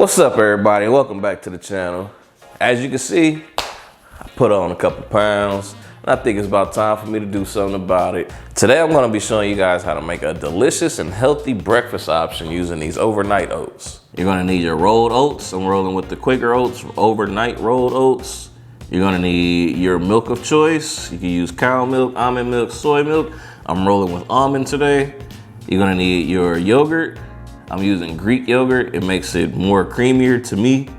What's up, everybody? Welcome back to the channel. As you can see, I put on a couple pounds and I think it's about time for me to do something about it. Today I'm going to be showing you guys how to make a delicious and healthy breakfast option using these overnight oats. You're going to need your rolled oats. I'm rolling with the Quaker Oats overnight rolled oats. You're going to need your milk of choice. You can use cow milk, almond milk, soy milk. I'm rolling with almond today. You're going to need your yogurt. I'm using Greek yogurt. It makes it more creamier to me.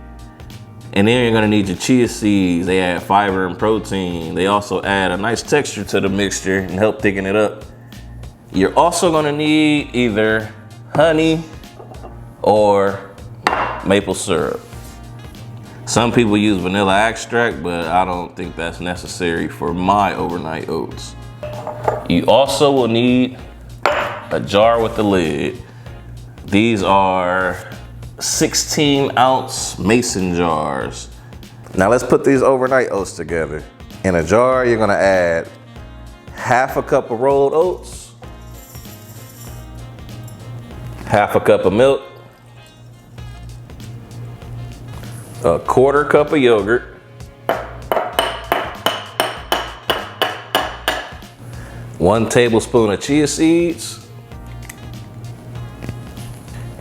And then you're gonna need your chia seeds. They add fiber and protein. They also add a nice texture to the mixture and help thicken it up. You're also gonna need either honey or maple syrup. Some people use vanilla extract, but I don't think that's necessary for my overnight oats. You also will need a jar with a lid. These are 16-ounce mason jars. Now let's put these overnight oats together. In a jar, you're gonna add half a cup of rolled oats, half a cup of milk, a quarter cup of yogurt, one tablespoon of chia seeds,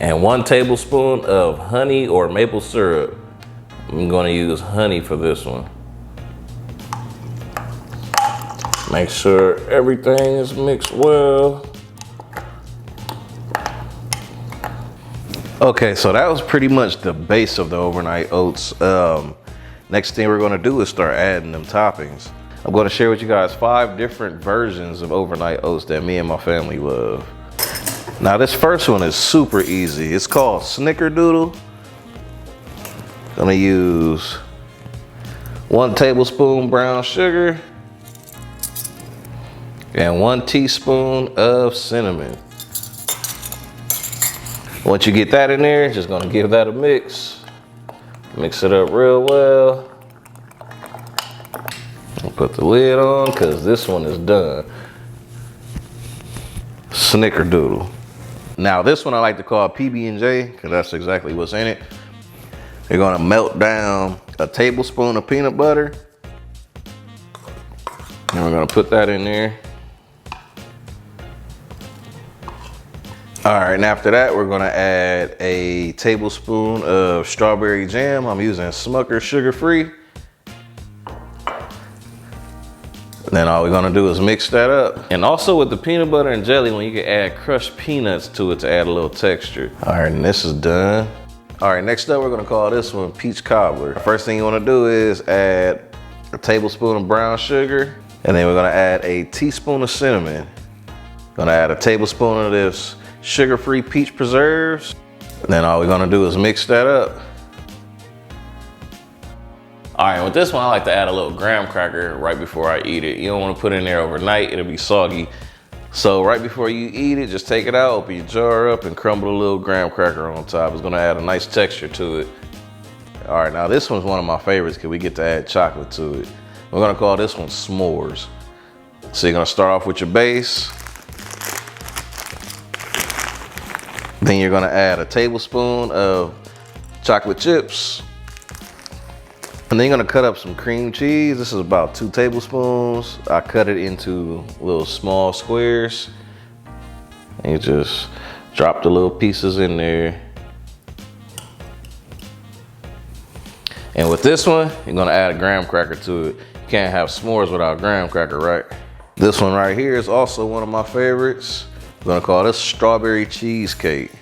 and 1 tablespoon of honey or maple syrup. I'm gonna use honey for this one. Make sure everything is mixed well. Okay, so that was pretty much the base of the overnight oats. Next thing we're gonna do is start adding them toppings. I'm gonna share with you guys 5 different versions of overnight oats that me and my family love. Now this first one is super easy. It's called Snickerdoodle. Gonna use 1 tablespoon brown sugar and 1 teaspoon of cinnamon. Once you get that in there, just gonna give that a mix. Mix it up real well. I'll put the lid on because this one is done. Snickerdoodle. Now this one I like to call PB&J because that's exactly what's in it. You're gonna melt down a tablespoon of peanut butter. And we're gonna put that in there. All right, and after that, we're gonna add a tablespoon of strawberry jam. I'm using Smucker's sugar-free. Then all we're gonna do is mix that up. And also with the peanut butter and jelly, when you can add crushed peanuts to it to add a little texture. All right, and this is done. All right, next up, we're gonna call this one peach cobbler. First thing you wanna do is add a tablespoon of brown sugar, and then we're gonna add a teaspoon of cinnamon. Gonna add a tablespoon of this sugar-free peach preserves. And then all we're gonna do is mix that up. All right, with this one, I like to add a little graham cracker right before I eat it. You don't want to put it in there overnight, it'll be soggy. So right before you eat it, just take it out, open your jar up, and crumble a little graham cracker on top. It's gonna add a nice texture to it. All right, now this one's one of my favorites because we get to add chocolate to it. We're gonna call this one s'mores. So you're gonna start off with your base. Then you're gonna add a tablespoon of chocolate chips. And then you're gonna cut up some cream cheese. This is about 2 tablespoons. I cut it into little small squares. And you just drop the little pieces in there. And with this one, you're gonna add a graham cracker to it. You can't have s'mores without graham cracker, right? This one right here is also one of my favorites. I'm gonna call this strawberry cheesecake.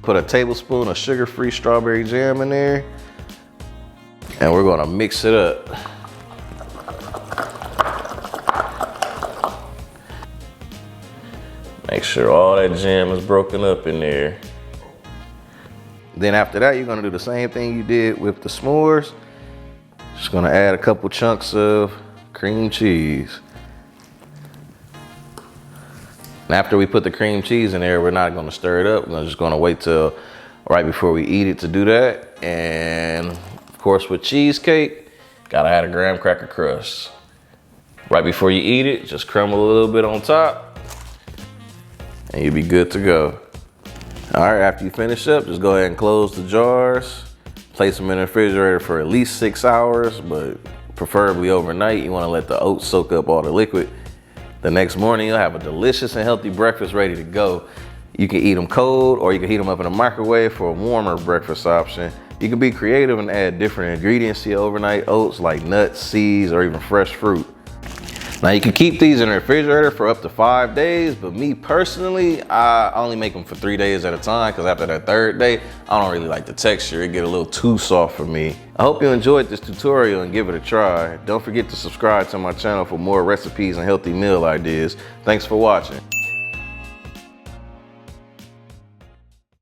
Put a tablespoon of sugar-free strawberry jam in there. And we're gonna mix it up. Make sure all that jam is broken up in there. Then after that, you're gonna do the same thing you did with the s'mores. Just gonna add a couple chunks of cream cheese. And after we put the cream cheese in there, we're not gonna stir it up. We're just gonna wait till right before we eat it to do that. And of course, with cheesecake, gotta add a graham cracker crust. Right before you eat it, just crumble a little bit on top and you'll be good to go. All right, after you finish up, just go ahead and close the jars. Place them in the refrigerator for at least 6 hours, but preferably overnight. You wanna let the oats soak up all the liquid. The next morning, you'll have a delicious and healthy breakfast ready to go. You can eat them cold, or you can heat them up in a microwave for a warmer breakfast option. You can be creative and add different ingredients to your overnight oats like nuts, seeds, or even fresh fruit. Now you can keep these in the refrigerator for up to 5 days, but me personally, I only make them for 3 days at a time because after that 3rd day, I don't really like the texture. It get a little too soft for me. I hope you enjoyed this tutorial and give it a try. Don't forget to subscribe to my channel for more recipes and healthy meal ideas. Thanks for watching.